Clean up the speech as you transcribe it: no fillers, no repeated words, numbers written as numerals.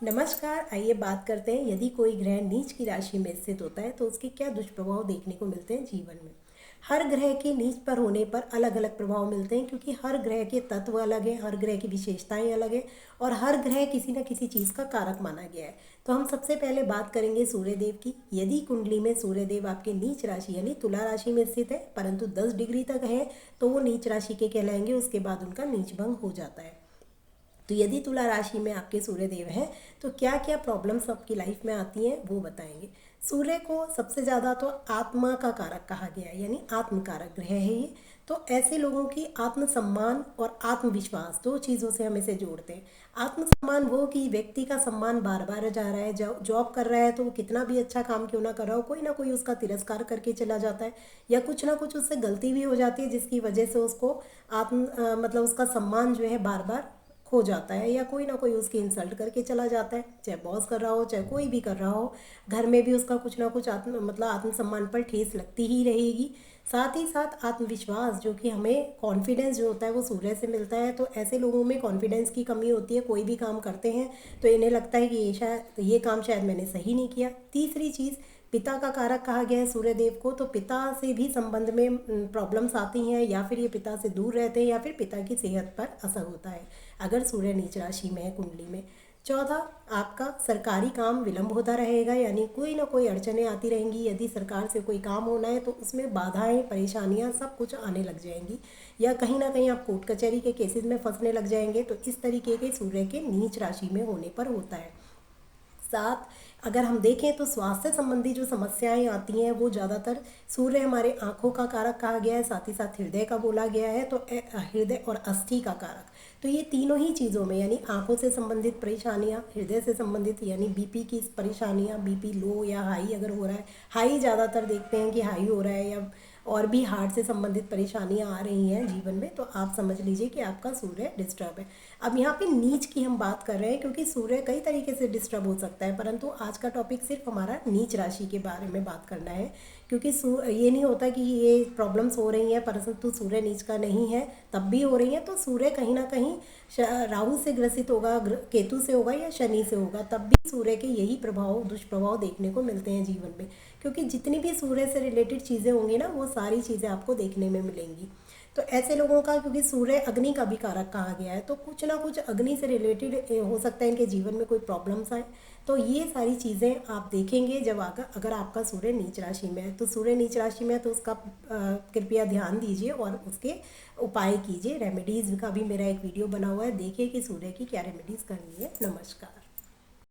नमस्कार। आइए बात करते हैं, यदि कोई ग्रह नीच की राशि में स्थित होता है तो उसके क्या दुष्प्रभाव देखने को मिलते हैं जीवन में। हर ग्रह के नीच पर होने पर अलग अलग प्रभाव मिलते हैं, क्योंकि हर ग्रह के तत्व अलग हैं, हर ग्रह की विशेषताएं अलग हैं और हर ग्रह किसी न किसी चीज़ का कारक माना गया है। तो हम सबसे पहले बात करेंगे सूर्यदेव की। यदि कुंडली में सूर्यदेव आपके नीच राशि यानी तुला राशि में स्थित है, परंतु 10 डिग्री तक है, तो वो नीच राशि के कहलाएंगे। उसके बाद उनका नीच भंग हो जाता है। तो यदि तुला राशि में आपके सूर्यदेव हैं तो क्या क्या प्रॉब्लम्स आपकी लाइफ में आती हैं वो बताएंगे। सूर्य को सबसे ज़्यादा तो आत्मा का कारक कहा गया है, यानी आत्मकारक ग्रह है ये। तो ऐसे लोगों की आत्मसम्मान और आत्मविश्वास दो चीज़ों से हम इसे जोड़ते हैं। आत्मसम्मान वो कि व्यक्ति का सम्मान बार बार जा रहा है, जॉब कर रहा है तो वो कितना भी अच्छा काम क्यों ना कर रहा हो, कोई ना कोई उसका तिरस्कार करके चला जाता है, या कुछ ना कुछ उससे गलती भी हो जाती है जिसकी वजह से उसको मतलब उसका सम्मान जो है बार बार खो जाता है, या कोई ना कोई उसकी इंसल्ट करके चला जाता है, चाहे बॉस कर रहा हो चाहे कोई भी कर रहा हो। घर में भी उसका कुछ ना कुछ आत्मसम्मान पर ठेस लगती ही रहेगी। साथ ही साथ आत्मविश्वास, जो कि हमें कॉन्फिडेंस जो होता है वो सूर्य से मिलता है। तो ऐसे लोगों में कॉन्फिडेंस की कमी होती है, कोई भी काम करते हैं तो इन्हें लगता है कि ये काम शायद मैंने सही नहीं किया। तीसरी चीज़, पिता का कारक कहा गया है सूर्यदेव को, तो पिता से भी संबंध में प्रॉब्लम्स आती हैं, या फिर ये पिता से दूर रहते हैं, या फिर पिता की सेहत पर असर होता है अगर सूर्य नीच राशि में है कुंडली में। चौथा, आपका सरकारी काम विलंब होता रहेगा, यानी कोई ना कोई अड़चनें आती रहेंगी। यदि सरकार से कोई काम होना है तो उसमें बाधाएं, परेशानियां सब कुछ आने लग जाएंगी, या कहीं ना कहीं आप कोर्ट कचहरी के केसेस में फंसने लग जाएंगे। तो इस तरीके के सूर्य के नीच राशि में होने पर होता है। साथ अगर हम देखें तो स्वास्थ्य संबंधी जो समस्याएं आती हैं वो ज़्यादातर, सूर्य हमारे आँखों का कारक कहा गया है, साथ ही साथ हृदय का बोला गया है। तो हृदय और अस्थि का कारक, तो ये तीनों ही चीज़ों में, यानी आँखों से संबंधित परेशानियाँ, हृदय से संबंधित यानी बीपी की परेशानियाँ, बीपी लो या हाई अगर हो रहा है, हाई ज़्यादातर देखते हैं कि हाई हो रहा है, या और भी हार्ट से संबंधित परेशानियां आ रही हैं जीवन में, तो आप समझ लीजिए कि आपका सूर्य डिस्टर्ब है। अब यहाँ पे नीच की हम बात कर रहे हैं, क्योंकि सूर्य कई तरीके से डिस्टर्ब हो सकता है, परंतु आज का टॉपिक सिर्फ हमारा नीच राशि के बारे में बात करना है। क्योंकि ये नहीं होता कि ये प्रॉब्लम्स हो रही हैं परंतु सूर्य नीच का नहीं है, तब भी हो रही हैं। तो सूर्य कहीं ना कहीं राहु से ग्रसित होगा, केतु से होगा या शनि से होगा, तब भी सूर्य के यही प्रभाव, दुष्प्रभाव देखने को मिलते हैं जीवन में। क्योंकि जितनी भी सूर्य से रिलेटेड चीज़ें होंगी ना, वो सारी चीज़ें आपको देखने में मिलेंगी। तो ऐसे लोगों का, क्योंकि सूर्य अग्नि का भी कारक कहा गया है, तो कुछ ना कुछ अग्नि से रिलेटेड हो सकता है इनके जीवन में कोई प्रॉब्लम्स आए। तो ये सारी चीज़ें आप देखेंगे जब अगर आपका सूर्य नीच राशि में है। तो सूर्य नीच राशि में है तो उसका कृपया ध्यान दीजिए और उसके उपाय कीजिए। रेमेडीज़ का भी मेरा एक वीडियो बना हुआ है, देखिए कि सूर्य की क्या रेमेडीज़ करनी है। नमस्कार।